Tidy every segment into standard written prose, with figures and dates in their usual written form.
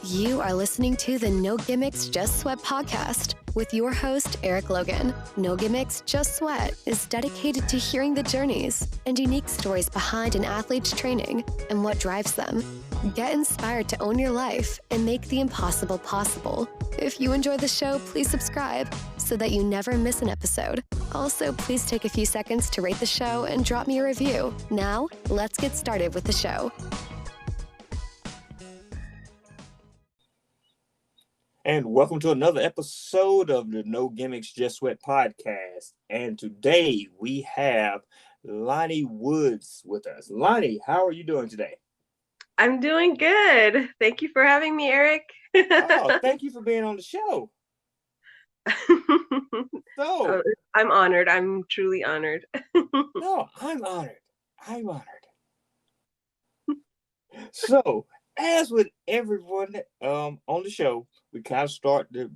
You are listening to the No Gimmicks, Just Sweat podcast with your host, Eric Logan. No Gimmicks, Just Sweat is dedicated to hearing the journeys and unique stories behind an athlete's training and what drives them. Get inspired to own your life and make the impossible possible. If you enjoy the show, please subscribe so that you never miss an episode. Also, please take a few seconds to rate the show and drop me a review. Now, let's get started with the show. And welcome to another episode of the No Gimmicks, Just Sweat podcast. And today we have Lani Woods with us. Lani, how are you doing today? I'm doing good. Thank you for having me, Eric. Oh, thank you for being on the show. So, I'm honored. I'm truly honored. No, I'm honored. I'm honored. So, as with everyone on the show, we kind of start to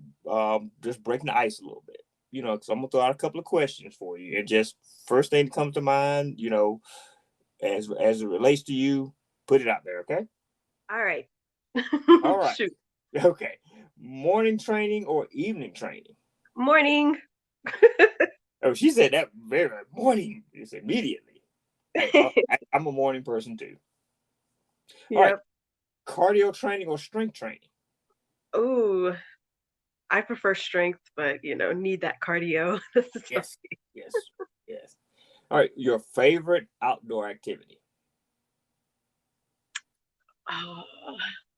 just breaking the ice a little bit, because I'm gonna throw out a couple of questions for you, and just first thing that comes to mind, as it relates to you, put it out there, okay? All right. All right. Shoot. Okay. Morning training or evening training? Morning. Oh, she said that very morning. It's immediately. I'm a morning person too. All right. Cardio training or strength training? Ooh, I prefer strength, but need that cardio. Yes. All right, your favorite outdoor activity?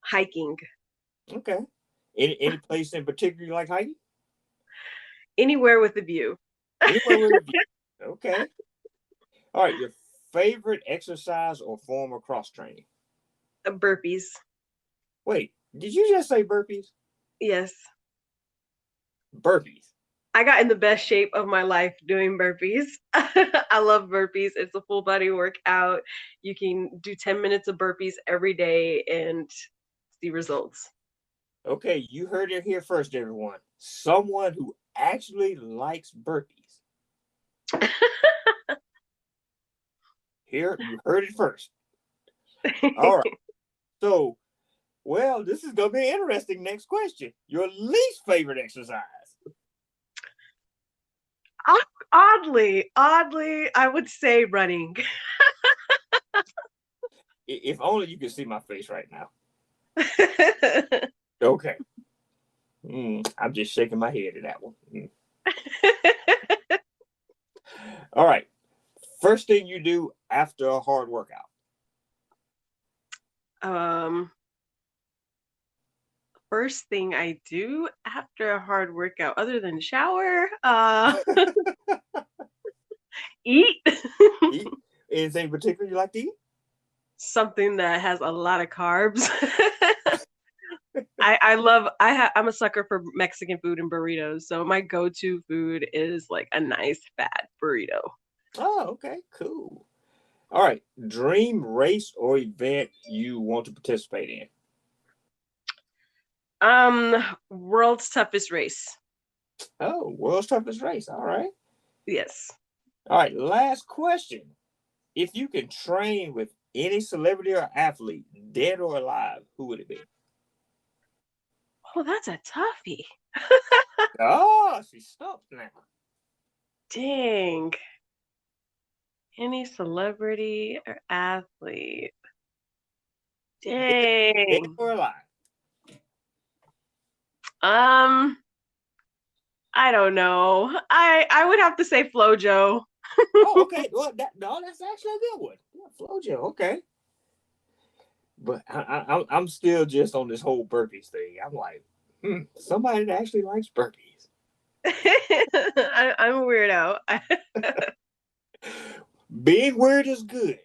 Hiking. Okay. Any place in particular you like hiking? Anywhere with a view. Anywhere with a view. Okay. All right, your favorite exercise or form of cross training? Burpees. Wait, did you just say burpees? Yes. Burpees. I got in the best shape of my life doing burpees. I love burpees. It's a full body workout. You can do 10 minutes of burpees every day and see results. Okay, you heard it here first, everyone. Someone who actually likes burpees. Here, you heard it first. All right. So, well, this is going to be an interesting next question. Your least favorite exercise? Oddly, I would say running. If only you could see my face right now. Okay. I'm just shaking my head at that one. All right. First thing you do after a hard workout? First thing I do after a hard workout, other than shower, eat. Eat? Anything particular you like to eat? Something that has a lot of carbs. I'm a sucker for Mexican food and burritos. So my go-to food is like a nice fat burrito. Oh, okay, cool. All right. Dream race or event you want to participate in? World's toughest race. Oh, world's toughest race. All right. Yes. All right. Last question. If you can train with any celebrity or athlete, dead or alive, who would it be? Oh, that's a toughie. Oh, she stopped now. Dang. Any celebrity or athlete? Dang. Dead or alive? I don't know. I would have to say FloJo. Oh, okay. Well, that's actually a good one. Yeah, FloJo. Okay. But I'm still just on this whole burpees thing. I'm like, somebody that actually likes burpees. I'm a weirdo. Being weird is good.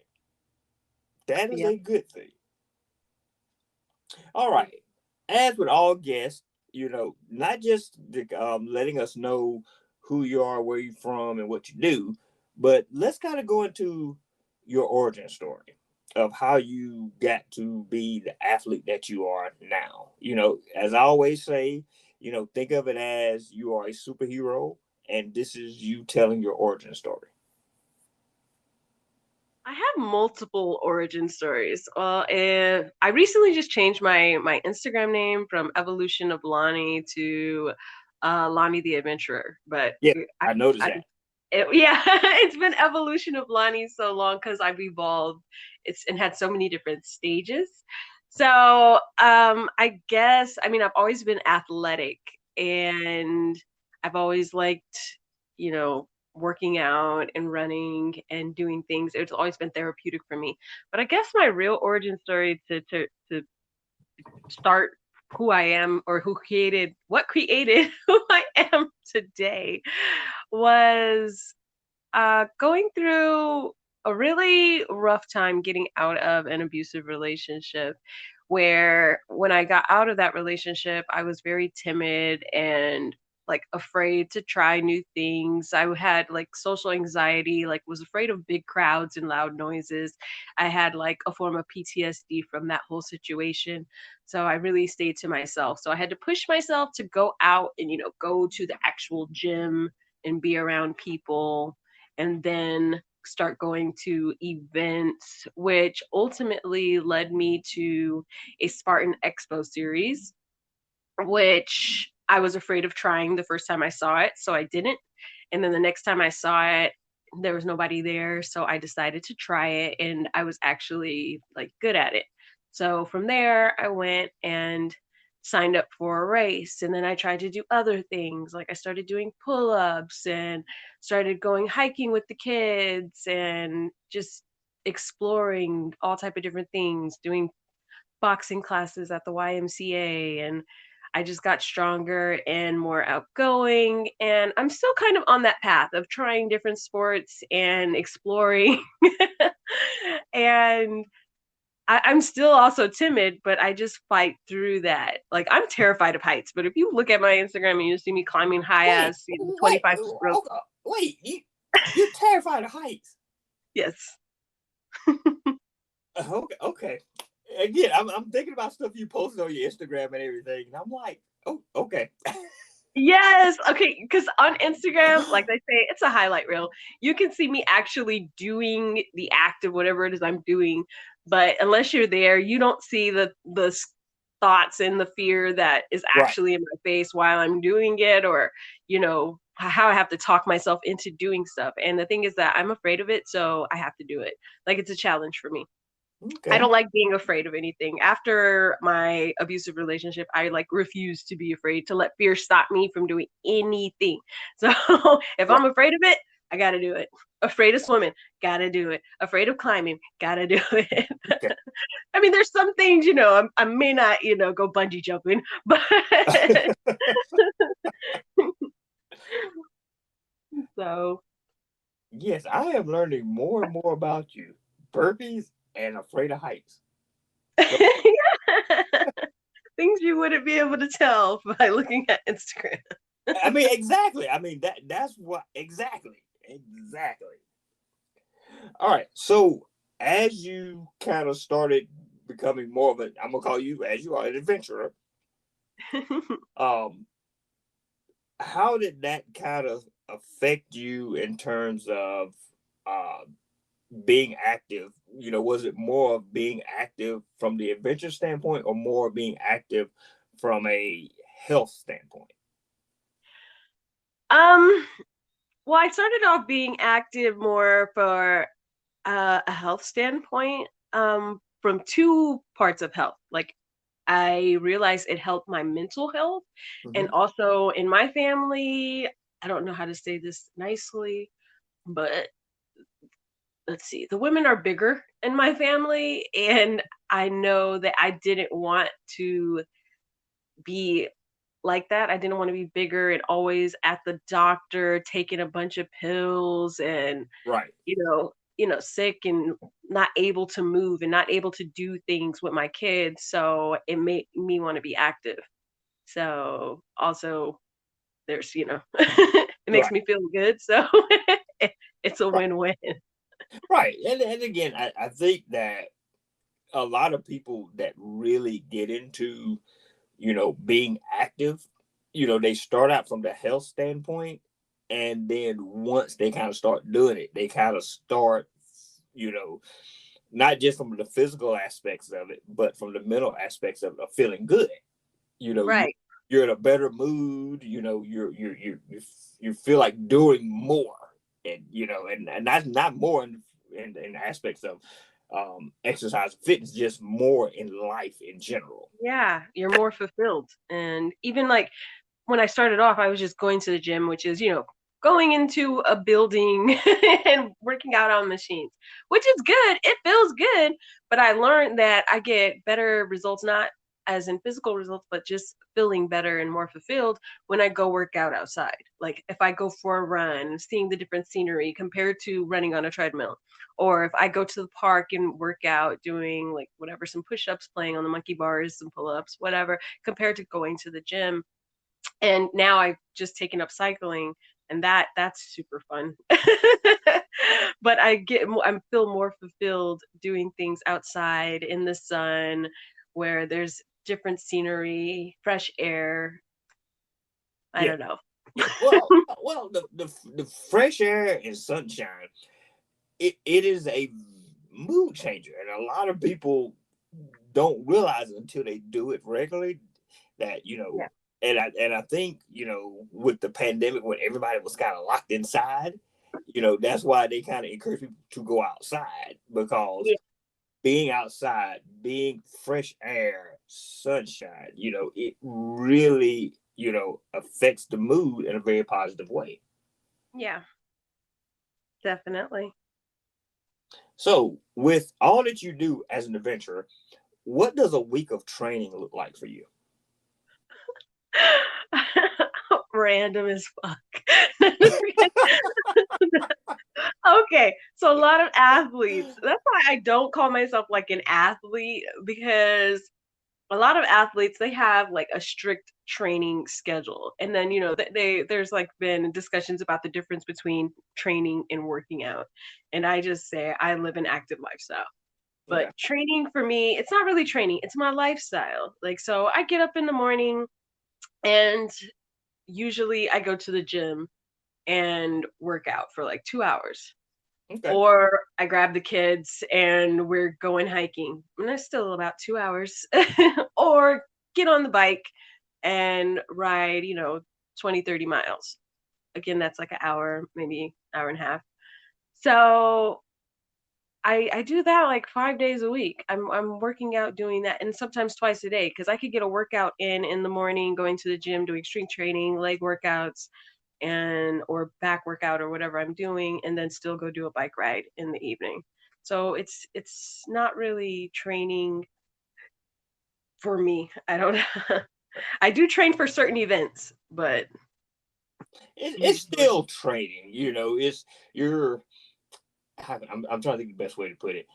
That is a good thing. All right. As with all guests, not just letting us know who you are, where you're from, and what you do, but let's kind of go into your origin story of how you got to be the athlete that you are now. As I always say, think of it as you are a superhero, and this is you telling your origin story. I have multiple origin stories. Well, I recently just changed my Instagram name from Evolution of Lani to Lani the Adventurer. But Yeah, I, I noticed I that. yeah, it's been Evolution of Lani so long because I've evolved. It's and had so many different stages. So I guess I mean I've always been athletic and I've always liked, you know, working out and running and doing things. It's always been therapeutic for me. But I guess my real origin story to start who I am or who created what created who I am today was going through a really rough time getting out of an abusive relationship where when I got out of that relationship, I was very timid and like afraid to try new things. I had like social anxiety, like was afraid of big crowds and loud noises. I had like a form of PTSD from that whole situation. So I really stayed to myself. So I had to push myself to go out and, you know, go to the actual gym and be around people and then start going to events, which ultimately led me to a Spartan Expo series, which I was afraid of trying the first time I saw it, so I didn't. And then the next time I saw it, there was nobody there, so I decided to try it, and I was actually like good at it. So from there, I went and signed up for a race, and then I tried to do other things. Like I started doing pull-ups and started going hiking with the kids and just exploring all type of different things, doing boxing classes at the YMCA, and I just got stronger and more outgoing. And I'm still kind of on that path of trying different sports and exploring. And I'm still also timid, but I just fight through that. Like I'm terrified of heights, but if you look at my Instagram and you see me climbing high Wait, as wait, 25 rope, okay, wait, you're terrified of heights. yes. Okay, okay. Again, I'm thinking about stuff you posted on your Instagram and everything, and I'm like, oh, okay. Yes. Okay. Because on Instagram, like they say, it's a highlight reel. You can see me actually doing the act of whatever it is I'm doing. But unless you're there, you don't see the thoughts and the fear that is Right. actually in my face while I'm doing it, or, you know, how I have to talk myself into doing stuff. And the thing is that I'm afraid of it. So I have to do it. Like it's a challenge for me. I Okay. don't like being afraid of anything. After my abusive relationship, I like refuse to be afraid to let fear stop me from doing anything. So if Right. I'm afraid of it, I gotta do it. Afraid of swimming, gotta do it. Afraid of climbing, gotta do it. Okay. I mean, there's some things, you know, I may not, you know, go bungee jumping, but so Yes, I am learning more and more about you. Burpees and afraid of heights. So, things you wouldn't be able to tell by looking at Instagram. I mean, exactly. I mean that's what exactly. Exactly. All right. So as you kind of started becoming more of I'm gonna call you as you are an adventurer. Um, how did that kind of affect you in terms of uh being active? You know, was it more of being active from the adventure standpoint or more being active from a health standpoint? um Well, I started off being active more for a health standpoint, from two parts of health. Like, I realized it helped my mental health, and Hmm. also in my family, I don't know how to say this nicely, but let's see, the women are bigger in my family, and I know that I didn't want to be like that. I didn't want to be bigger and always at the doctor taking a bunch of pills and Right. sick and not able to move and not able to do things with my kids. So it made me want to be active. So also there's, it makes Right. me feel good. So it's a Right. win-win. Right. And again, I think that a lot of people that really get into, being active, they start out from the health standpoint. And then once they kind of start doing it, they kind of start, not just from the physical aspects of it, but from the mental aspects of feeling good. Right. You're in a better mood. You feel like doing more, and that's not more in aspects of exercise and fitness, just more in life in general. Yeah, you're more fulfilled. And even like when I started off, I was just going to the gym, which is, going into a building and working out on machines, which is good. It feels good. But I learned that I get better results, not as in physical results, but just feeling better and more fulfilled when I go work out outside. Like if I go for a run, seeing the different scenery compared to running on a treadmill. Or if I go to the park and work out doing like whatever, some push-ups, playing on the monkey bars, some pull-ups, whatever, compared to going to the gym. And now I've just taken up cycling, and that's super fun. But I feel more fulfilled doing things outside in the sun where there's different scenery, fresh air. I Yeah. don't know. Yeah. Well, the fresh air and sunshine, it is a mood changer, and a lot of people don't realize it until they do it regularly that Yeah. and I think with the pandemic when everybody was kind of locked inside, that's why they kind of encourage people to go outside, because Yeah. being outside, being fresh air, sunshine, it really affects the mood in a very positive way. Yeah. Definitely. So with all that you do as an adventurer, what does a week of training look like for you? Random as fuck. Okay, so a lot of athletes. That's why I don't call myself like an athlete, because a lot of athletes, they have like a strict training schedule, and then there's like been discussions about the difference between training and working out, and I just say I live an active lifestyle. But Yeah. training for me, it's not really training, it's my lifestyle. Like, so I get up in the morning, and usually I go to the gym and work out for like 2 hours. Okay. Or I grab the kids and we're going hiking. And that's still about 2 hours. Or get on the bike and ride, 20, 30 miles. Again, that's like an hour, maybe hour and a half. So I do that like 5 days a week. I'm working out doing that, and sometimes twice a day, because I could get a workout in the morning, going to the gym, doing strength training, leg workouts, and or back workout or whatever I'm doing, and then still go do a bike ride in the evening. So it's not really training for me. I don't I do train for certain events, but It's usually, still training, it's you're I'm trying to think the best way to put it.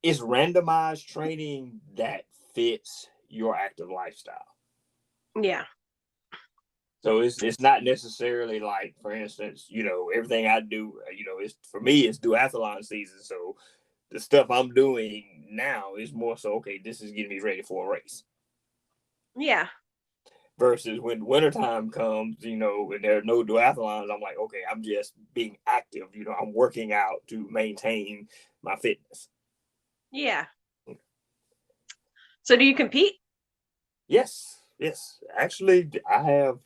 It's randomized training that fits your active lifestyle. yeah. So it's not necessarily like, for instance, everything I do, it's for me, it's duathlon season. So the stuff I'm doing now is more so, okay, this is getting me ready for a race. Yeah. Versus when wintertime comes, and there are no duathlons, I'm like, okay, I'm just being active. I'm working out to maintain my fitness. Yeah. So do you compete? Yes. Actually, I have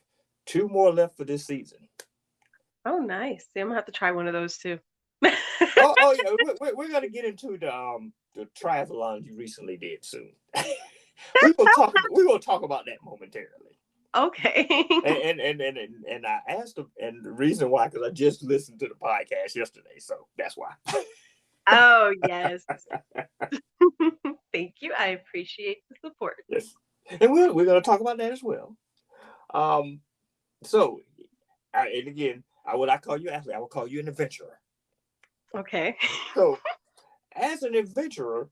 2 more left for this season. Oh, nice. See, I'm gonna have to try one of those too. Oh yeah, we're gonna get into the triathlon you recently did soon. We will talk about that momentarily. Okay. And I asked him, and the reason why, because I just listened to the podcast yesterday, so that's why. Oh, yes. Thank you. I appreciate the support. Yes, and we're gonna talk about that as well. So, and again, would I call you athlete? I will call you an adventurer. Okay. So, as an adventurer,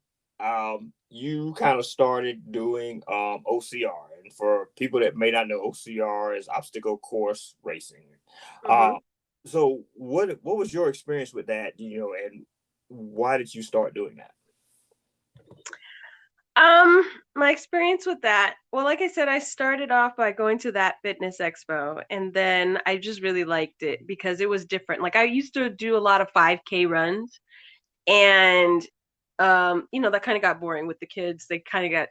you kind of started doing OCR, and for people that may not know, OCR is obstacle course racing. Mhm. So what was your experience with that? And why did you start doing that? My experience with that, well, like I said, I started off by going to that fitness expo, and then I just really liked it because it was different. Like I used to do a lot of 5K runs, and that kind of got boring with the kids. They kind of got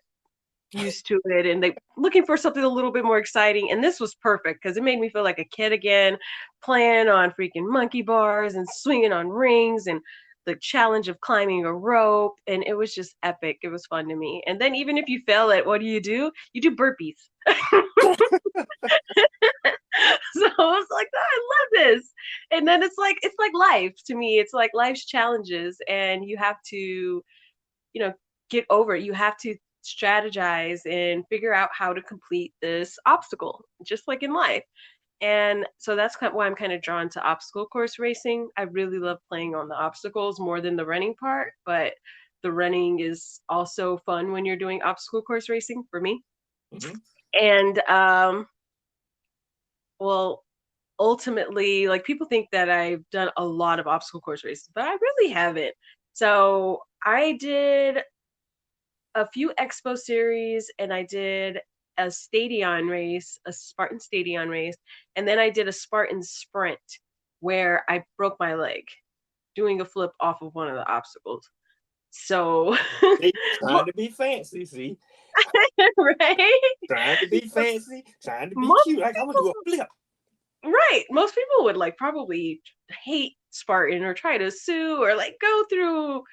used to it, and they looking for something a little bit more exciting. And this was perfect because it made me feel like a kid again, playing on freaking monkey bars and swinging on rings and the challenge of climbing a rope. And it was just epic. It was fun to me. And then even if you fail it, what do? You do burpees. So I was like, oh, I love this. And then it's like life to me. It's like life's challenges, and you have to, get over it. You have to strategize and figure out how to complete this obstacle, just like in life. And so that's kind of why I'm kind of drawn to obstacle course racing. I really love playing on the obstacles more than the running part, but the running is also fun when you're doing obstacle course racing for me. Mm-hmm. And well, ultimately, like people think that I've done a lot of obstacle course races, but I really haven't. So I did a few expo series, and I did a stadion race, a Spartan stadion race, and then I did a Spartan sprint where I broke my leg doing a flip off of one of the obstacles. So Trying to be fancy, see? right? Trying to be fancy, trying to be Most cute. Like, I'm gonna do a flip. Right. Most people would like probably hate Spartan or try to sue or like go through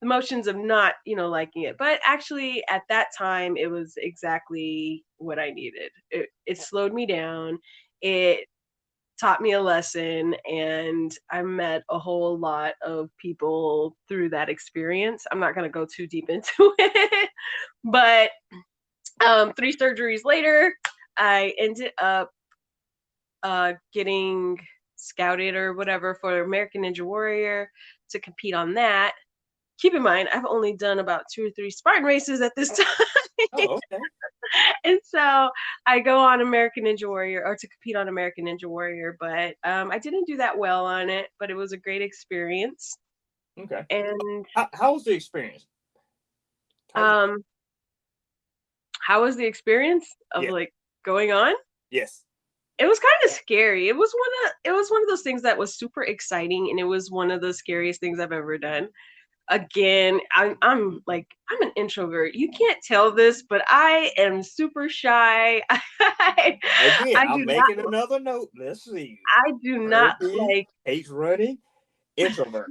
the motions of not, liking it. But actually at that time it was exactly what I needed. It slowed me down. It taught me a lesson, and I met a whole lot of people through that experience. I'm not going to go too deep into it. But 3 surgeries later, I ended up getting scouted or whatever for American Ninja Warrior to compete on that. Keep in mind, I've only done about 2 or 3 Spartan races at this time. Oh, okay. And so I go on American Ninja Warrior, or to compete on American Ninja Warrior, but I didn't do that well on it, but it was a great experience. Okay. And How was the experience? how was the experience of like going on? Yes. It was kind of scary. It was one of those things that was super exciting, and it was one of the scariest things I've ever done. Again, I'm an introvert. You can't tell this, but I am super shy. Again, I I'm do not making another note. Let's see. I do not like hates running, introvert.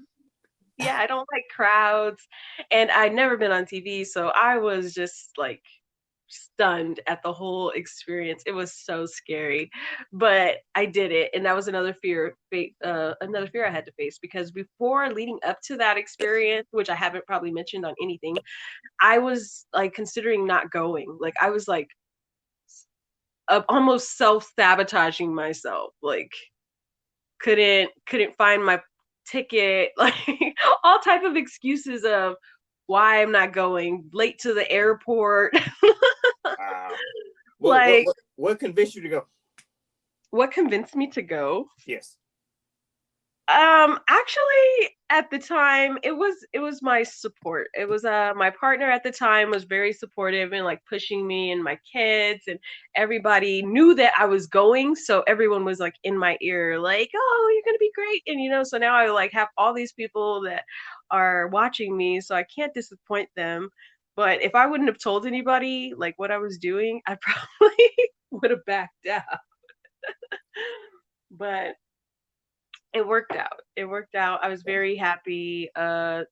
yeah, I don't like crowds, and I'd never been on TV, so I was just like stunned at the whole experience. It was so scary, but I did it, and that was another fear I had to face, because before leading up to that experience, which I haven't probably mentioned on anything, I was like considering not going. Like I was like almost self-sabotaging myself. Like couldn't find my ticket, like all type of excuses of why I'm not going, late to the airport. Wow. Like What convinced you to go? what convinced me to go? Yes. Actually at the time it was my support. It was my partner at the time was very supportive and like pushing me, and my kids and everybody knew that I was going, so everyone was like in my ear like, "Oh, you're going to be great." And so now I like have all these people that are watching me, so I can't disappoint them. But if I wouldn't have told anybody like what I was doing, I probably would have backed out. But it worked out. It worked out. I was very happy to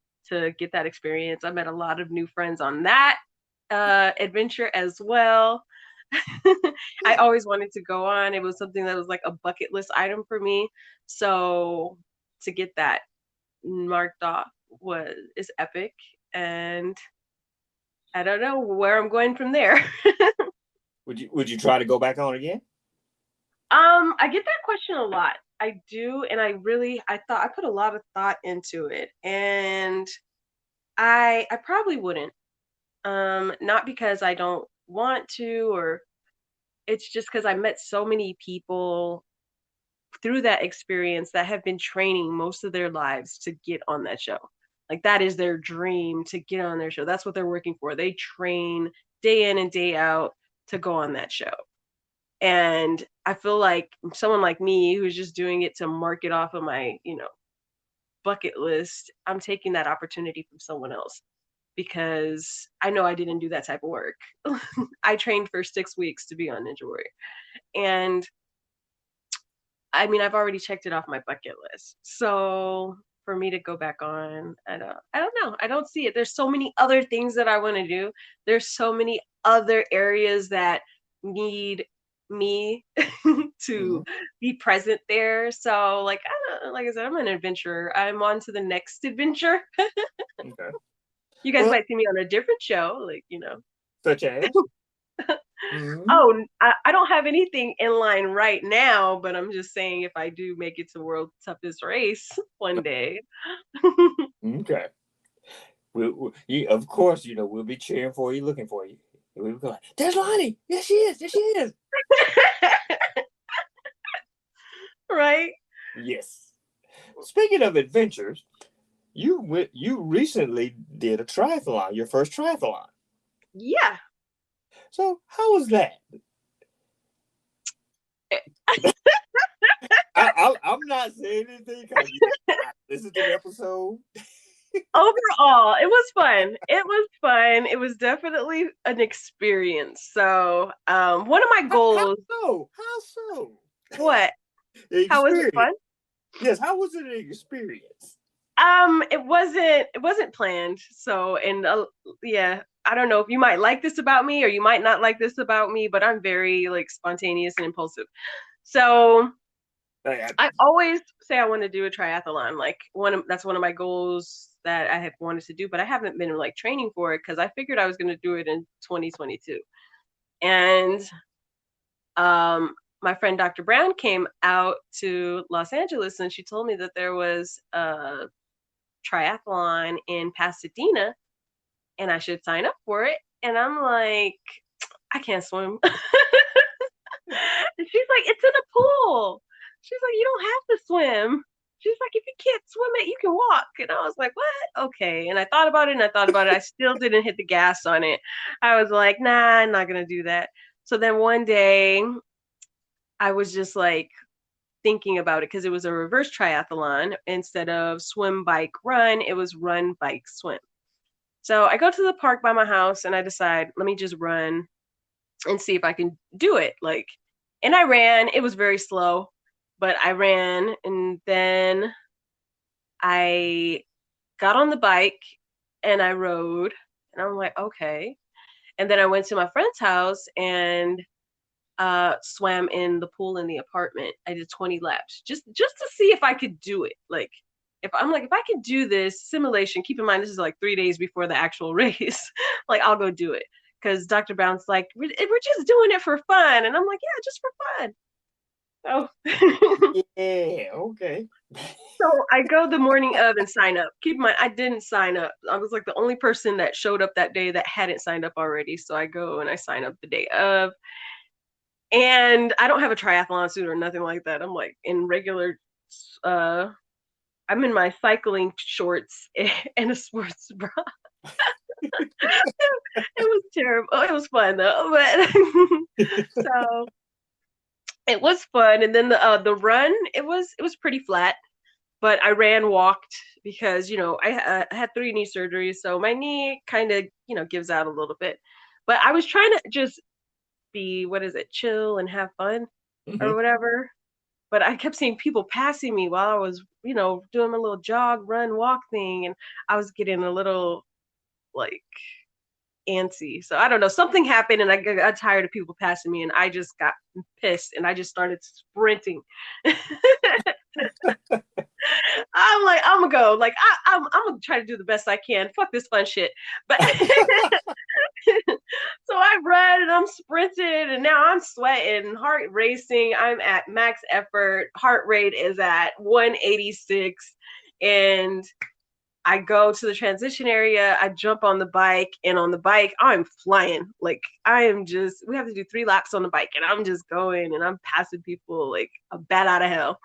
get that experience. I met a lot of new friends on that adventure as well. I always wanted to go on. It was something that was like a bucket list item for me. So to get that marked off is epic, and I don't know where I'm going from there. Would you try to go back on again? I get that question a lot. I do, and I put a lot of thought into it, and I probably wouldn't. Not because I don't want to, or it's just because I met so many people through that experience that have been training most of their lives to get on that show. Like that is their dream to get on their show. That's what they're working for. They train day in and day out to go on that show. And I feel like someone like me who's just doing it to mark it off of my, bucket list, I'm taking that opportunity from someone else because I know I didn't do that type of work. I trained for 6 weeks to be on Ninja Warrior. And I mean, I've already checked it off my bucket list. So for me to go back on, I don't know. I don't see it. There's so many other things that I want to do. There's so many other areas that need me to be present there. So like like I said, I'm an adventurer. I'm on to the next adventure. Okay. You guys might see me on a different show, like, Such as? Oh, I don't have anything in line right now, but I'm just saying if I do make it to World's Toughest Race one day. Okay. Of course, we'll be cheering for you, looking for you. We'll be going, there's Lani. Yes, she is. Yes, she is. Right? Yes. Speaking of adventures, you recently did a triathlon, your first triathlon. Yeah. So how was that? I'm not saying anything because this is the episode. Overall, it was fun. It was definitely an experience. So, one of my goals. How so? What? How was it fun? Yes. How was it an experience? It wasn't planned. So, and yeah, I don't know if you might like this about me or you might not like this about me, but I'm very like spontaneous and impulsive. So I always say I want to do a triathlon. Like that's one of my goals that I have wanted to do, but I haven't been like training for it because I figured I was going to do it in 2022. And my friend Dr. Brown came out to Los Angeles and she told me that there was a triathlon in Pasadena and I should sign up for it. And I'm like, I can't swim. And she's like, it's in a pool. She's like, you don't have to swim. She's like, if you can't swim it, you can walk. And I was like, what? Okay. And I thought about it. I still didn't hit the gas on it. I was like, nah, I'm not going to do that. So then one day I was just like thinking about it because it was a reverse triathlon. Instead of swim, bike, run, it was run, bike, swim. So I go to the park by my house and I decide, let me just run and see if I can do it. And I ran. It was very slow, but I ran. And then I got on the bike and I rode. And I'm like, okay. And then I went to my friend's house and swam in the pool in the apartment. I did 20 laps just to see if I could do it. If I could do this simulation, keep in mind, this is like 3 days before the actual race, I'll go do it. Because Dr. Brown's like, we're just doing it for fun. And I'm like, yeah, just for fun. So yeah, okay. So I go the morning of and sign up. Keep in mind, I didn't sign up. I was like the only person that showed up that day that hadn't signed up already. So I go and I sign up the day of. And I don't have a triathlon suit or nothing like that. I'm like in regular, I'm in my cycling shorts and a sports bra. It was terrible. It was fun though, but so it was fun. And then the run, it was pretty flat, but I walked because I had 3 knee surgeries, so my knee kind of gives out a little bit. But I was trying to just be chill and have fun or whatever. But I kept seeing people passing me while I was doing my little jog, run, walk thing, and I was getting a little antsy. So I don't know, something happened and I got tired of people passing me and I just got pissed and I just started sprinting. I'm like, I'm gonna go. I'm gonna try to do the best I can. Fuck this fun shit. But so I ran and I'm sprinting and now I'm sweating, heart racing. I'm at max effort. Heart rate is at 186. And I go to the transition area. I jump on the bike, and on the bike, I'm flying. We have to do 3 laps on the bike, and I'm just going, and I'm passing people like a bat out of hell.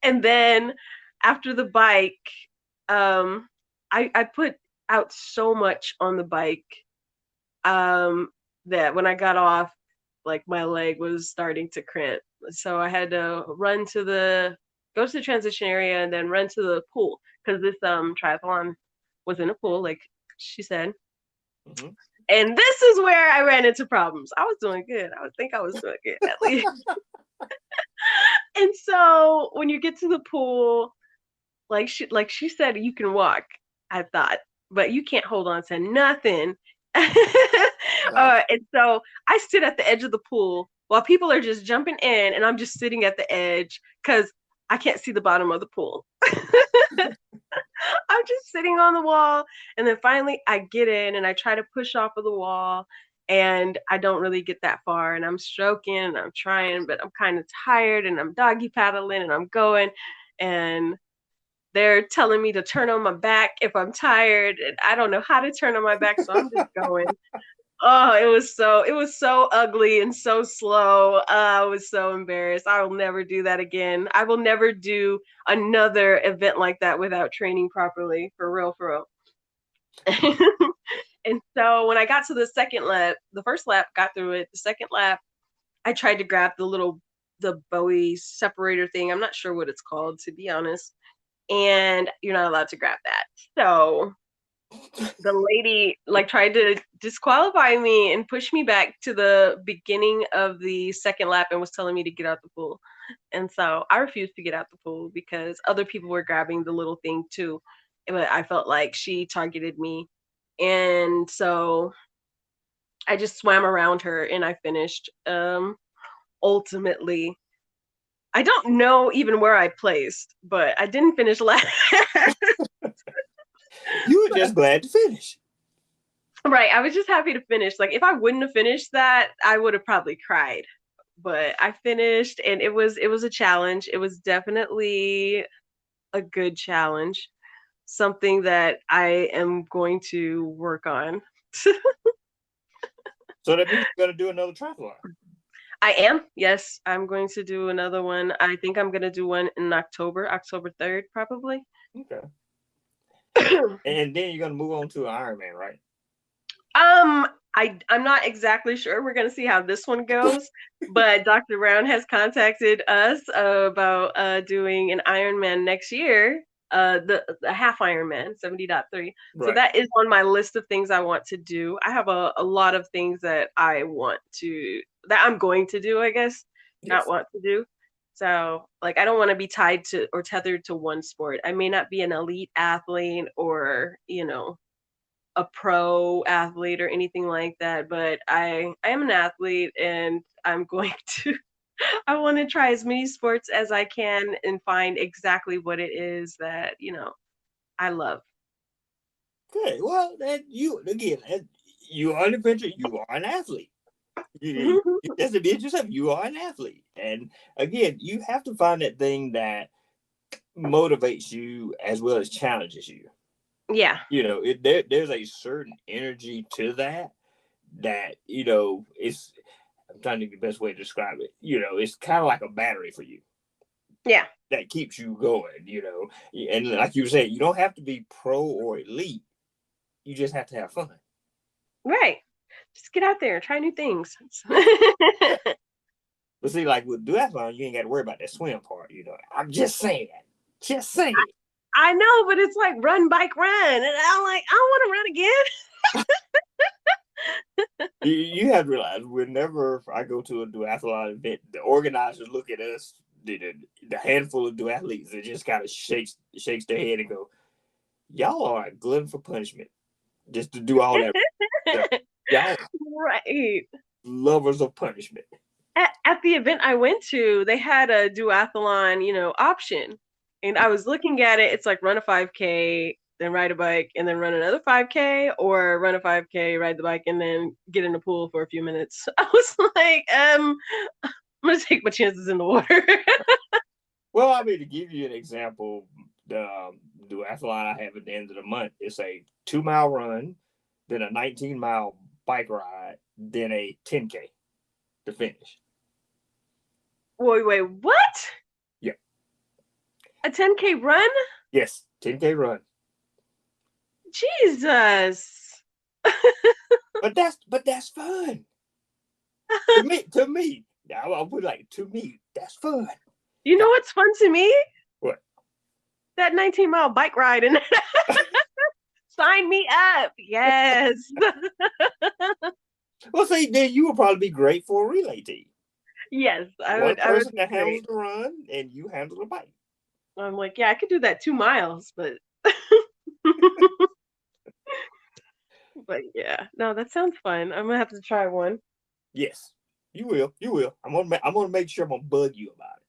And then after the bike, I put out so much on the bike that when I got off, like my leg was starting to cramp. So I had to go to the transition area and then run to the pool because this triathlon was in a pool, like she said. Mm-hmm. And this is where I ran into problems. I was doing good. I would think I was doing good at least. And so when you get to the pool, like she said, you can walk, I thought, but you can't hold on to nothing. And so I sit at the edge of the pool while people are just jumping in, and I'm just sitting at the edge because I can't see the bottom of the pool. I'm just sitting on the wall, and then finally I get in and I try to push off of the wall, and I don't really get that far, and I'm stroking and I'm trying, but I'm kind of tired, and I'm doggy paddling and I'm going, and they're telling me to turn on my back if I'm tired, and I don't know how to turn on my back, so I'm just going. Oh, it was so ugly and so slow. I was so embarrassed. I will never do that again. I will never do another event like that without training properly, for real, for real. And so when I got to the second lap, the first lap got through it. The second lap, I tried to grab the Bowie separator thing. I'm not sure what it's called, to be honest. And you're not allowed to grab that. So the lady like tried to disqualify me and push me back to the beginning of the second lap and was telling me to get out the pool. And so I refused to get out the pool because other people were grabbing the little thing too. But I felt like she targeted me. And so I just swam around her and I finished. Ultimately, I don't know even where I placed, but I didn't finish last. You were just glad to finish. Right. I was just happy to finish. Like if I wouldn't have finished that, I would have probably cried. But I finished and it was a challenge. It was definitely a good challenge. Something that I am going to work on. So that means you're gonna do another triathlon. I am. Yes, I'm going to do another one. I think I'm going to do one in October 3rd, probably. Okay. And then you're gonna move on to an Ironman, right? I'm not exactly sure. We're gonna see how this one goes. But Dr. Brown has contacted us about doing an Ironman next year. The half Ironman 70.3. Right. So that is on my list of things I want to do. I have a lot of things that I'm going to do, I guess, not want to do. So like I don't want to be tied to or tethered to one sport. I may not be an elite athlete or, a pro athlete or anything like that, but I am an athlete and I'm going to I want to try as many sports as I can and find exactly what it is that, I love. Good. Well, you are an adventurer, you are an athlete. You just admit yourself, you are an athlete. And again, you have to find that thing that motivates you as well as challenges you. Yeah. There's a certain energy to that, it's, I'm trying to think the best way to describe it. It's kind of like a battery for you. Yeah. That keeps you going, And like you said, you don't have to be pro or elite. You just have to have fun. Right. Just get out there, try new things. But see, like with duathlon, you ain't got to worry about that swim part, I'm just saying. Just saying. I know, but it's like run, bike, run. And I'm like, I don't want to run again. You have to realize whenever I go to a duathlon event, the organizers look at us, the handful of duathletes that just kind of shakes their head and go, y'all are a glutton for punishment. Just to do all that. Y'all right. Lovers of punishment. At the event I went to, they had a duathlon, option. And I was looking at it. It's like run a 5K, then ride a bike, and then run another 5K, or run a 5K, ride the bike, and then get in the pool for a few minutes. I was like, I'm going to take my chances in the water. Well, I mean, to give you an example, the duathlon I have at the end of the month, it's a 2-mile run, then a 19-mile bike ride, then a 10K to finish. Wait, what? Yeah. A 10K run? Yes, 10K run. Jesus. But that's fun. To me, I would like to me, that's fun. You know what's fun to me? What? That 19-mile bike ride and sign me up. Yes. Well, see, then you would probably be great for a relay team. Yes, One I would person be that handles great. the run and you handle the bike. I'm like, yeah, I could do that 2 miles, but but yeah. No, that sounds fun. I'm gonna have to try one. Yes, you will. You will. I'm gonna make sure I'm gonna bug you about it.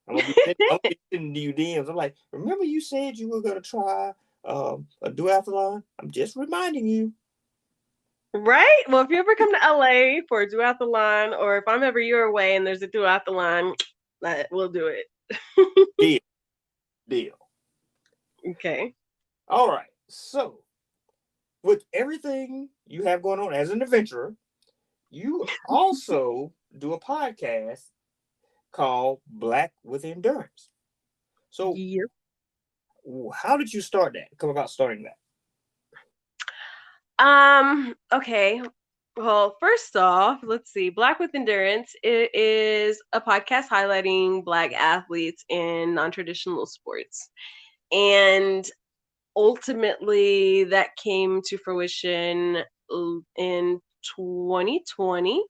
I'm gonna be sending you DMs. I'm like, remember you said you were gonna try a duathlon? I'm just reminding you. Right? Well, if you ever come to LA for a duathlon, or if I'm ever your way and there's a duathlon, we'll do it. Deal. Deal. Okay. All right. So, with everything you have going on as an adventurer, you also do a podcast called Black with Endurance. So, Yep. how did you start that? Come about starting that? Okay. Well, first off, let's see. Black with Endurance, it is a podcast highlighting Black athletes in non-traditional sports. And ultimately that came to fruition in 2020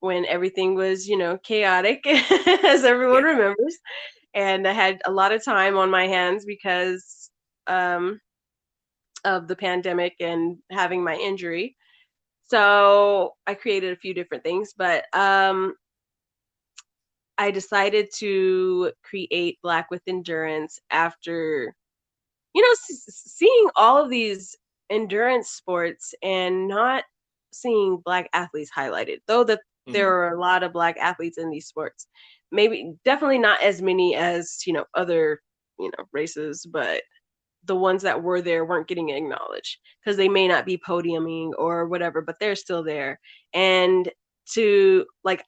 when everything was, chaotic, as everyone Yeah. remembers. And I had a lot of time on my hands because um, of the pandemic and having my injury. So I created a few different things, but I decided to create Black with Endurance after, seeing all of these endurance sports and not seeing Black athletes highlighted, though that Mm-hmm. there are a lot of Black athletes in these sports. Maybe definitely not as many as, other, races, but the ones that were there weren't getting acknowledged because they may not be podiuming or whatever, but they're still there. And to like,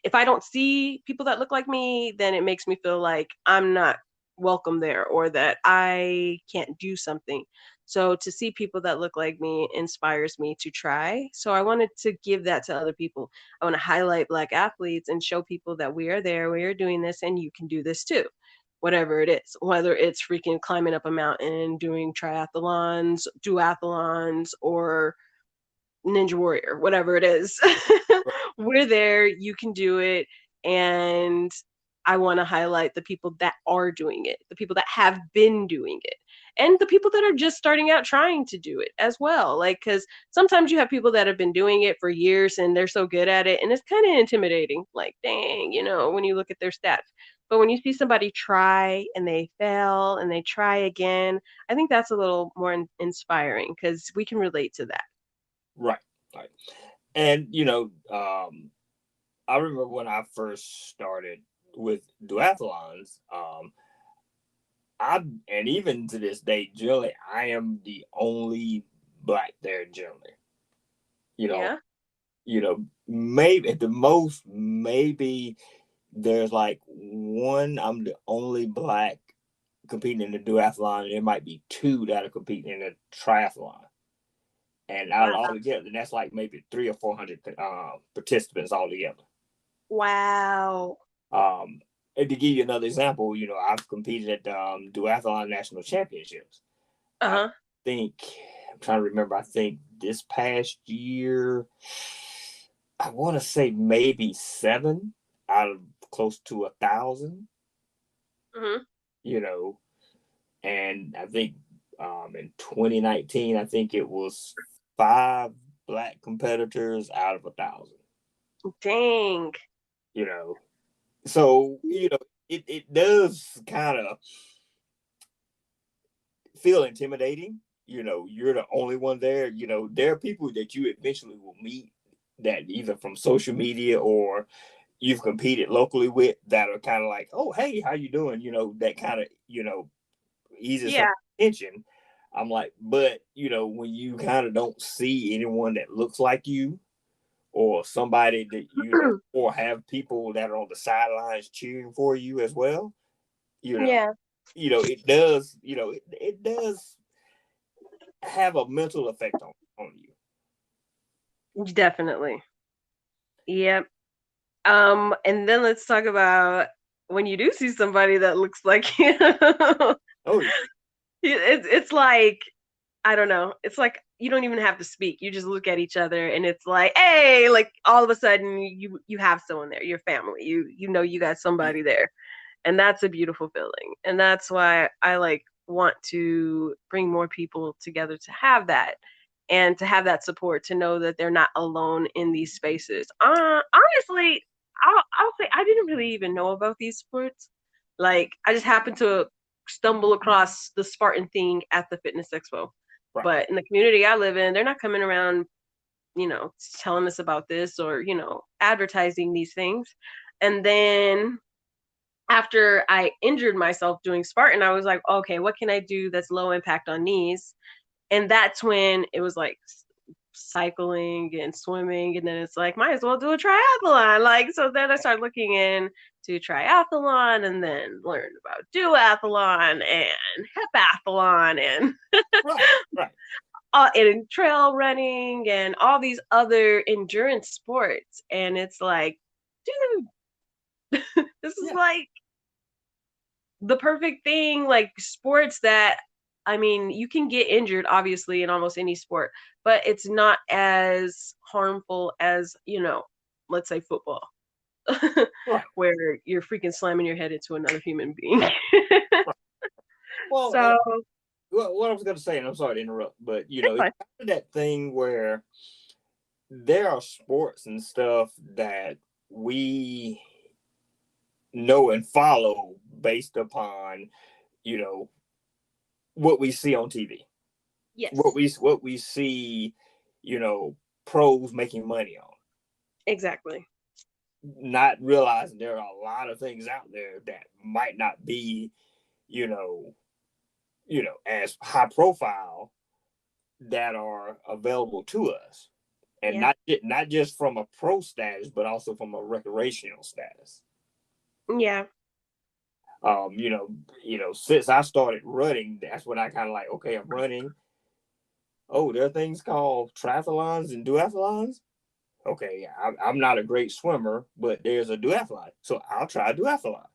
if I don't see people that look like me, then it makes me feel like I'm not welcome there or that I can't do something. So to see people that look like me inspires me to try. So I wanted to give that to other people. I want to highlight Black athletes and show people that we are there, we are doing this, and you can do this too. Whatever it is, whether it's freaking climbing up a mountain, doing triathlons, duathlons, or Ninja Warrior, whatever it is. We're there, you can do it. And I want to highlight the people that are doing it, the people that have been doing it, and the people that are just starting out trying to do it as well. Like, because sometimes you have people that have been doing it for years and they're so good at it, and it's kind of intimidating. Like, dang, when you look at their stats. But when you see somebody try and they fail and they try again, I think that's a little more inspiring because we can relate to that. Right. Right. And I remember when I first started with duathlons, and even to this day, generally, I am the only Black there generally. Yeah. Maybe at the most, maybe there's like one, I'm the only Black competing in the duathlon, and there might be two that are competing in the triathlon. And out of all together, that's like maybe 300 or 400 participants all together. Wow. And to give you another example, I've competed at the duathlon national championships. Uh-huh. I'm trying to remember, I think this past year, I want to say maybe 7 out of close to 1,000. Mm-hmm. And I think in 2019, I think it was 5 Black competitors out of 1,000. Dang. So it does kind of feel intimidating. You're the only one there. There are people that you eventually will meet that either from social media or you've competed locally with that are kind of like, oh, hey, how you doing? That kind of, eases some tension. I'm like, but when you kind of don't see anyone that looks like you or somebody that or have people that are on the sidelines cheering for you as well, Yeah. it does, it does have a mental effect on you. Definitely. Yep. And then let's talk about when you do see somebody that looks like you. Oh yeah. It's like, I don't know. It's like you don't even have to speak. You just look at each other and it's like, hey, like all of a sudden you have someone there, your family. You know you got Yeah. somebody there. And that's a beautiful feeling. And that's why I like want to bring more people together to have that and to have that support, to know that they're not alone in these spaces. Honestly, I'll say I didn't really even know about these sports. Like I just happened to stumble across the Spartan thing at the fitness expo. Right. But in the community I live in, they're not coming around, telling us about this or, advertising these things. And then after I injured myself doing Spartan, I was like, okay, what can I do that's low impact on knees? And that's when it was like cycling and swimming. And then it's like, might as well do a triathlon. Like, so then I started looking into triathlon and then learned about duathlon and hepathlon and Right. Right. and trail running and all these other endurance sports. And it's like, dude, this is Yeah. like the perfect thing, like sports that, I mean, you can get injured obviously in almost any sport, but it's not as harmful as, let's say football, Right. where you're freaking slamming your head into another human being. Right. Well, So what I was going to say, and I'm sorry to interrupt, but it's it's fine. kind of that thing where there are sports and stuff that we know and follow based upon, you know, what we see on TV, Yes, what we see, you know, pros making money on, exactly. not realizing there are a lot of things out there that might not be, you know, as high profile, that are available to us, and Yeah. not just from a pro status, but also from a recreational status. Yeah. Since I started running, that's when I kind of like, okay, I'm running. Oh, there are things called triathlons and duathlons. Okay, I'm not a great swimmer, but there's a duathlon, so I'll try a duathlon.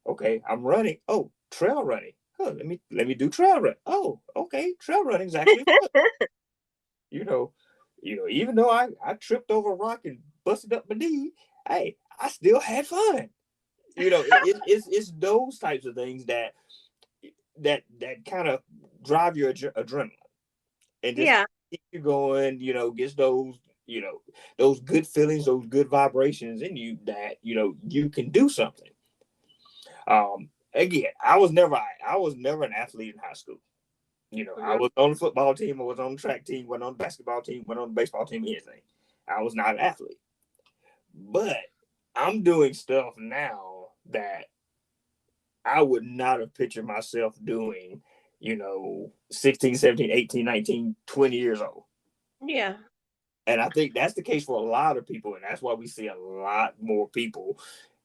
Okay, I'm running. Oh, trail running. Oh, let me do trail run. Oh, okay, trail running is actually fun. You know, even though I tripped over a rock and busted up my knee, hey, I still had fun. It's those types of things that kind of drive your adrenaline and just Yeah. keep you going. Gets those good feelings, those good vibrations in you that you can do something. Again, I was never an athlete in high school. I Hmm. was on the football team, I was on the track team, went on the basketball team, went on the baseball team, anything. I was not an athlete. But I'm doing stuff now that I would not have pictured myself doing, 16, 17, 18, 19, 20 years old. Yeah. And I think that's the case for a lot of people. And that's why we see a lot more people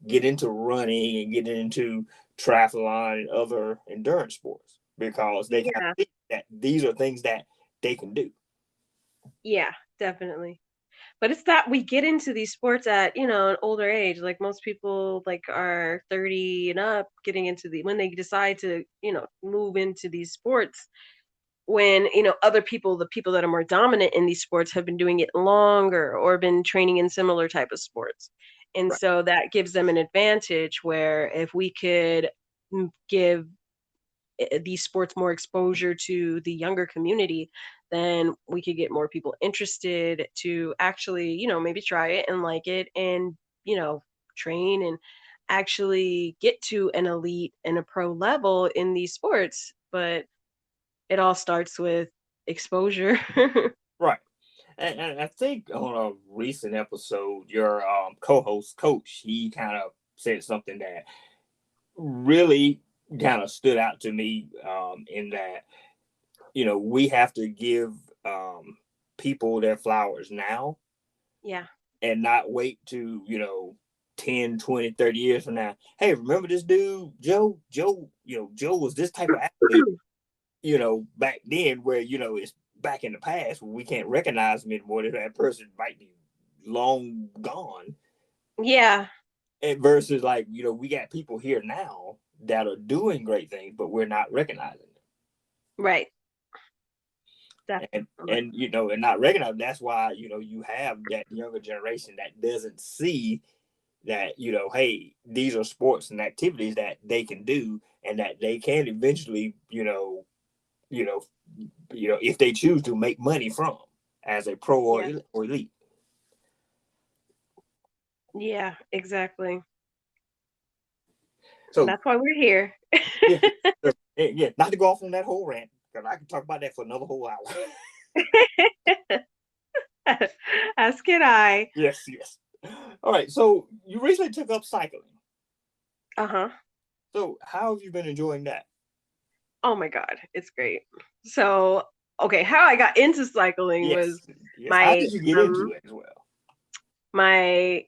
get into running and get into triathlon and other endurance sports, because they kind of Yeah. think that these are things that they can do. Yeah. Definitely. But it's that we get into these sports at, an older age. Like most people like are 30 and up getting into when they decide to, move into these sports, when, other people, the people that are more dominant in these sports have been doing it longer or been training in similar type of sports. And Right. so that gives them an advantage where if we could give these sports more exposure to the younger community, then we could get more people interested to actually, maybe try it and like it and, train and actually get to an elite and a pro level in these sports. But it all starts with exposure. Right. And I think on a recent episode, your co-host coach, he kind of said something that really kind of stood out to me, in that we have to give people their flowers now Yeah. and not wait to 10, 20, 30 years from now, hey, remember this dude, Joe? Joe was this type of athlete, back then, where, it's back in the past when we can't recognize him anymore. That person might be long gone. Yeah. And versus like, we got people here now that are doing great things, but we're not recognizing them. Right. And and not recognizing. That's why, you have that younger generation that doesn't see that, hey, these are sports and activities that they can do and that they can eventually, if they choose to, make money from as a pro or elite. Yeah, exactly. So that's why we're here. Not to go off on that whole rant, because I can talk about that for another whole hour. As can I. Yes. All right. So you recently took up cycling. Uh-huh. So how have you been enjoying that? Oh my God, it's great. So, okay, how I got into cycling was how did you get into it as well? My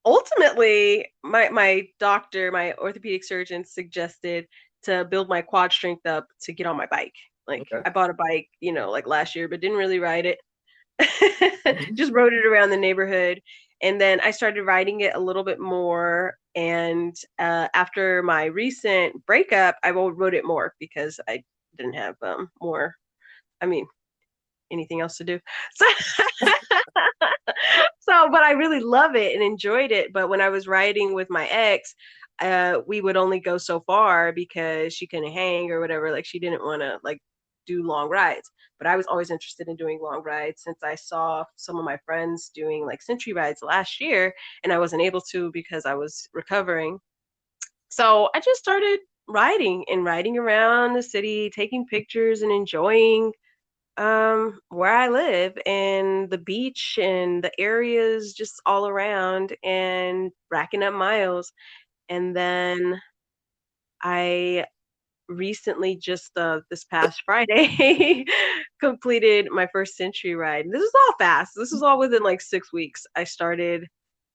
ultimately my doctor, my orthopedic surgeon, suggested to build my quad strength up to get on my bike. Like I bought a bike, like last year, but didn't really ride it. Just rode it around the neighborhood. And then I started riding it a little bit more. And after my recent breakup, I rode it more because I didn't have anything else to do. But I really love it and enjoyed it. But when I was riding with my ex, we would only go so far because she couldn't hang or whatever. Like she didn't want to do long rides. But I was always interested in doing long rides since I saw some of my friends doing century rides last year, and I wasn't able to because I was recovering. So I just started riding around the city, taking pictures and enjoying where I live and the beach and the areas just all around and racking up miles. And then I recently just this past Friday completed my first century ride. This is all fast. This is all within 6 weeks. I started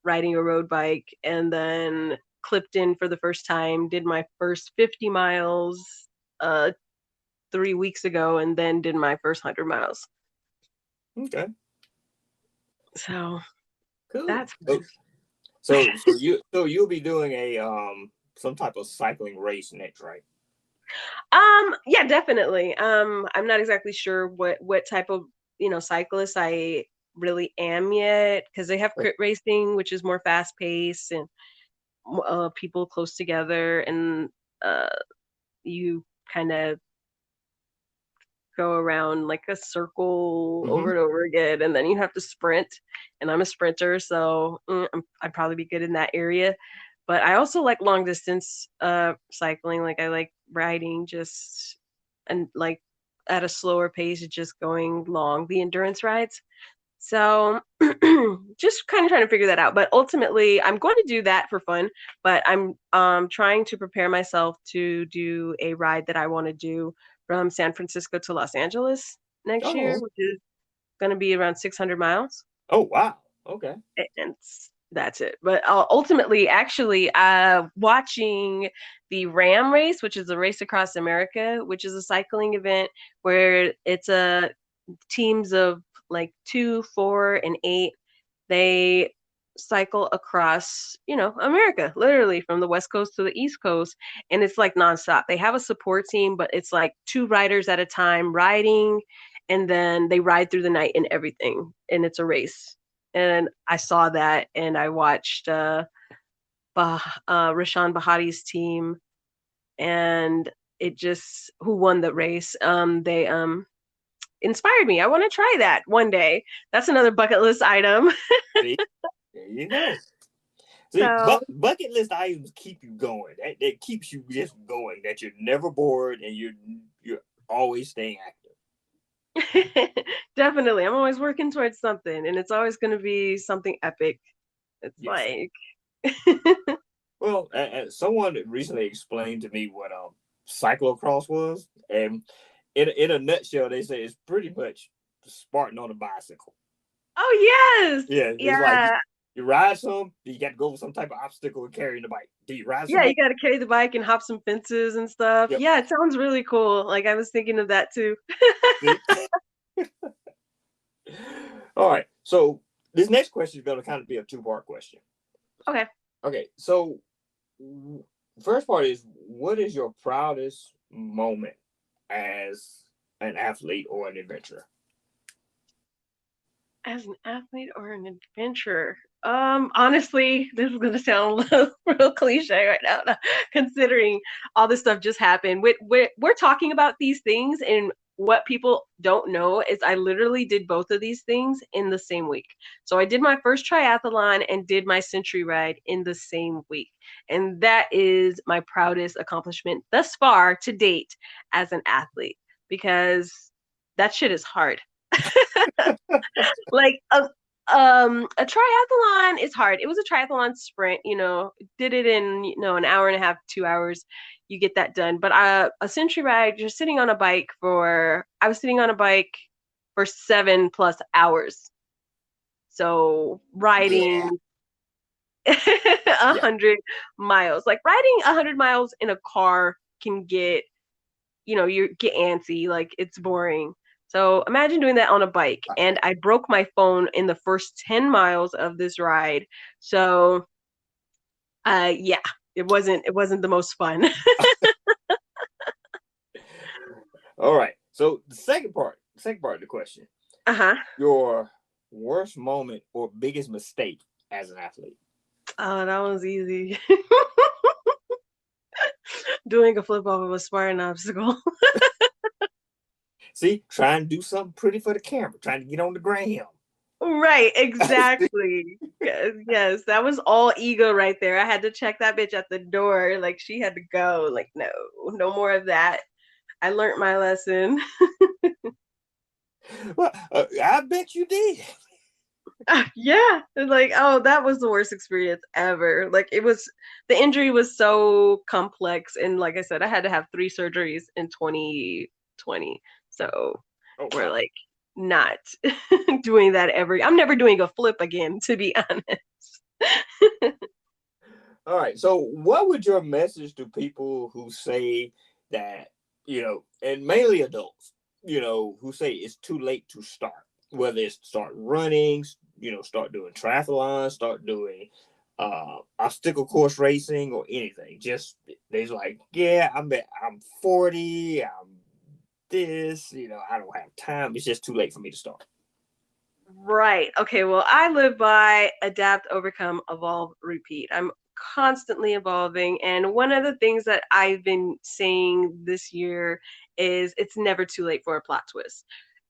riding a road bike and then clipped in for the first time, did my first 50 miles 3 weeks ago, and then did my first 100 miles. Okay. So cool. That's so you'll be doing a some type of cycling race next, right? Yeah, definitely. I'm not exactly sure what type of cyclist I really am yet, because they have crit racing, which is more fast paced and people close together, and you kind of go around like a circle over and over again, and then you have to sprint. And I'm a sprinter, so I'd probably be good in that area. But I also like long distance cycling. I like riding just and at a slower pace, just going long, the endurance rides. So just kind of trying to figure that out. But ultimately, I'm going to do that for fun. But I'm trying to prepare myself to do a ride that I want to do from San Francisco to Los Angeles next year, which is going to be around 600 miles. Oh, wow. Okay. And that's it. But ultimately, actually, watching the Ram race, which is a race across America, which is a cycling event where it's teams of 2, 4, and 8. They cycle across, America, literally from the West Coast to the East Coast. And it's nonstop. They have a support team, but it's 2 riders at a time riding, and then they ride through the night and everything. And it's a race. And I saw that, and I watched Rashan Bahati's team, and it just who won the race. They inspired me. I want to try that one day. That's another bucket list item. See? There you go. See, bucket list items keep you going. That keeps you just going. That you're never bored and you're always staying active. Definitely. I'm always working towards something, and it's always going to be something epic. It's well, someone recently explained to me what cyclocross was, and in a nutshell, they say it's pretty much Spartan on a bicycle. Oh yes, yeah. You ride some, you got to go over some type of obstacle and carrying the bike. Do you ride some Yeah, you more? got to carry the bike and hop some fences and stuff. Yep. Yeah, it sounds really cool. Like I was thinking of that too. See? All right. So this next question is going to kind of be a two-part question. Okay. Okay. So first part is, what is your proudest moment as an athlete or an adventurer? As an athlete or an adventurer? Honestly, this is gonna sound real cliche right now, considering all this stuff just happened. We're talking about these things, and what people don't know is I literally did both of these things in the same week. So I did my first triathlon and did my century ride in the same week. And that is my proudest accomplishment thus far to date as an athlete, because that shit is hard. Like a triathlon is hard. It was a triathlon sprint, did it in, an hour and a half, 2 hours, you get that done. But a century ride, you're sitting on a bike I was sitting on a bike for 7+ hours. So riding Yeah. 100 miles, like riding 100 miles in a car can get, you get antsy, like it's boring. So imagine doing that on a bike. And I broke my phone in the first 10 miles of this ride. So yeah, it wasn't the most fun. All right. So the second part of the question, Uh-huh. your worst moment or biggest mistake as an athlete. Oh, that one's easy. Doing a flip off of a Spartan obstacle. See, trying to do something pretty for the camera, trying to get on the gram. Right, exactly. Yes, yes, that was all ego right there. I had to check that bitch at the door. Like she had to go. Like, no, no more of that. I learned my lesson. Well, I bet you did. Yeah, like, oh, that was the worst experience ever. Like the injury was so complex, and like I said, I had to have 3 surgeries in 2020. So Oh we're wow. like not doing that ever. I'm never doing a flip again, to be honest. All right. So, what would your message to people who say that, and mainly adults, who say it's too late to start, whether it's start running, start doing triathlons, start doing obstacle course racing or anything. Just they's like, yeah, I'm 40, I'm this, I don't have time. It's just too late for me to start. Right. Okay. Well, I live by adapt, overcome, evolve, repeat. I'm constantly evolving. And one of the things that I've been saying this year is it's never too late for a plot twist.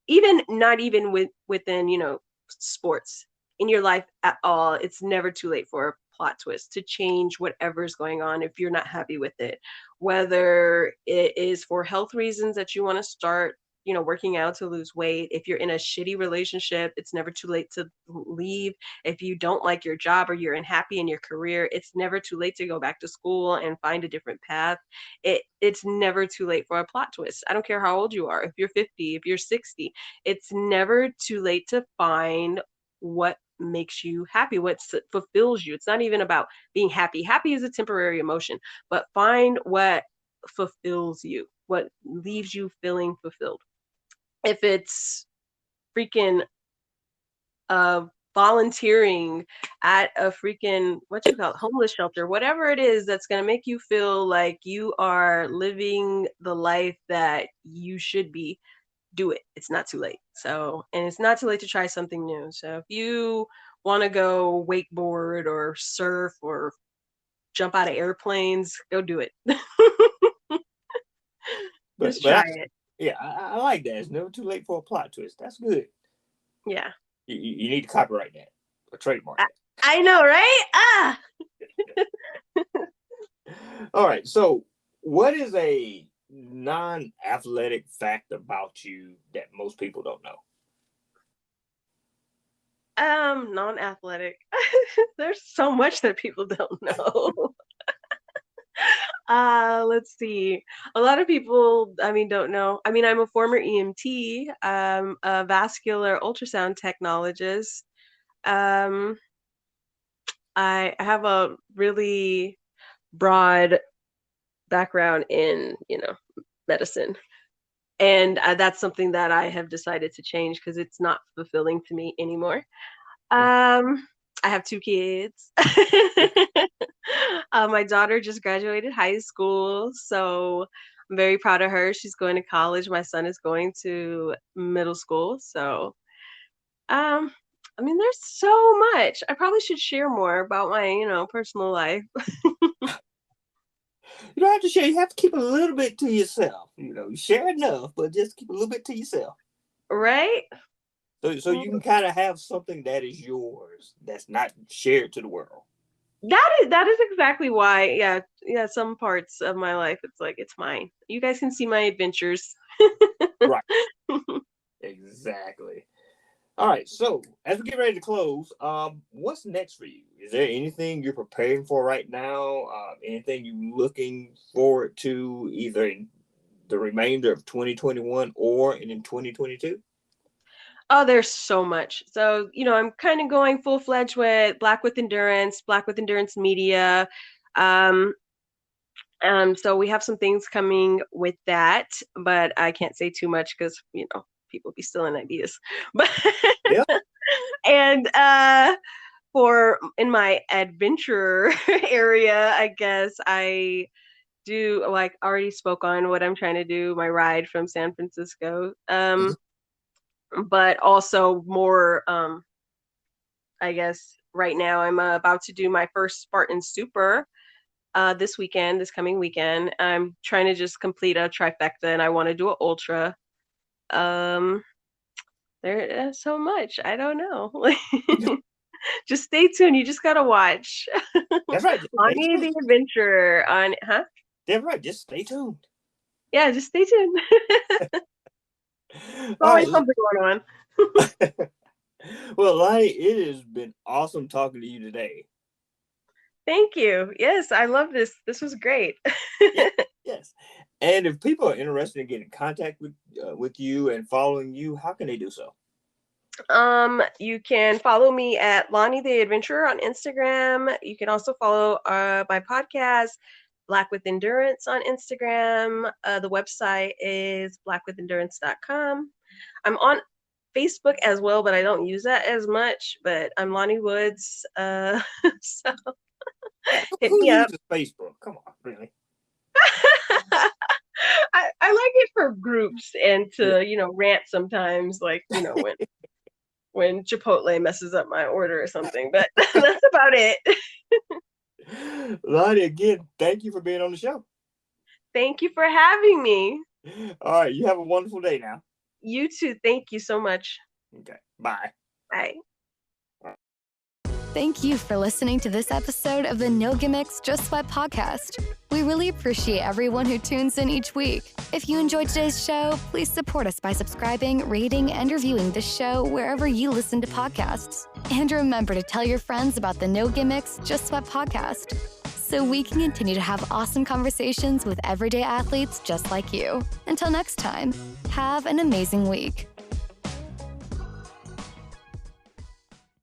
Even not even within, sports, in your life at all, it's never too late for a plot twist to change whatever's going on if you're not happy with it. Whether it is for health reasons that you want to start, working out to lose weight. If you're in a shitty relationship, it's never too late to leave. If you don't like your job or you're unhappy in your career, it's never too late to go back to school and find a different path. It's never too late for a plot twist. I don't care how old you are. If you're 50, if you're 60, it's never too late to find what makes you happy, what fulfills you. It's not even about being happy. Happy is a temporary emotion, but find what fulfills you, what leaves you feeling fulfilled. If it's freaking volunteering at a freaking homeless shelter, whatever it is that's going to make you feel like you are living the life that you should be, do it. It's not too late. So, and it's not too late to try something new. So if you want to go wakeboard or surf or jump out of airplanes, go do it. Just try it. Yeah, I like that. It's never too late for a plot twist. That's good. Yeah. You need to copyright that or trademark that. I know, right? Ah. All right. So, what is a non-athletic fact about you that most people don't know? Non-athletic. There's so much that people don't know. Let's see. A lot of people, don't know. I'm a former EMT, a vascular ultrasound technologist. Um, I have a really broad background in, medicine. And that's something that I have decided to change because it's not fulfilling to me anymore. Um, I have 2 kids. My daughter just graduated high school, so I'm very proud of her. She's going to college. My son is going to middle school. So, um, I mean, there's so much. I probably should share more about my, personal life. You don't have to share. You have to keep a little bit to yourself. You share enough, but just keep a little bit to yourself. Right? So you can kind of have something that is yours, that's not shared to the world. That is exactly why. Yeah. Some parts of my life, it's like it's mine. You guys can see my adventures. Right. Exactly. All right. So as we get ready to close, what's next for you? Is there anything you're preparing for right now? Anything you're looking forward to, either in the remainder of 2021 or in 2022? Oh, there's so much. So, I'm kind of going full-fledged with Black with Endurance Media. Um, so we have some things coming with that, but I can't say too much because, people be stealing ideas. But Yeah. and for in my adventure area, I guess I do, like, already spoke on what I'm trying to do, my ride from San Francisco. But also more, I guess right now I'm about to do my first Spartan Super this coming weekend. I'm trying to just complete a trifecta, and I want to do an ultra. Um, there's so much. I don't know. Just stay tuned. You just gotta watch. That's right. Lani the Adventure on, huh? That's right. Just stay tuned. Yeah, just stay tuned. All right. Always something going on. Well, Lani, it has been awesome talking to you today. Thank you. Yes, I love this. This was great. Yes. And if people are interested in getting in contact with you and following you, how can they do so? You can follow me at Lani the Adventurer on Instagram. You can also follow my podcast, Black with Endurance, on Instagram. The website is blackwithendurance.com. I'm on Facebook as well, but I don't use that as much. But I'm Lani Woods. So hit Who me up. uses Facebook? Come on, really? I like it for groups and to, rant sometimes, like, when Chipotle messes up my order or something, but that's about it. Lani, again, thank you for being on the show. Thank you for having me. All right. You have a wonderful day now. You too. Thank you so much. Okay. Bye. Bye. Thank you for listening to this episode of the No Gimmicks, Just Sweat podcast. We really appreciate everyone who tunes in each week. If you enjoyed today's show, please support us by subscribing, rating, and reviewing this show wherever you listen to podcasts. And remember to tell your friends about the No Gimmicks, Just Sweat podcast, so we can continue to have awesome conversations with everyday athletes just like you. Until next time, have an amazing week.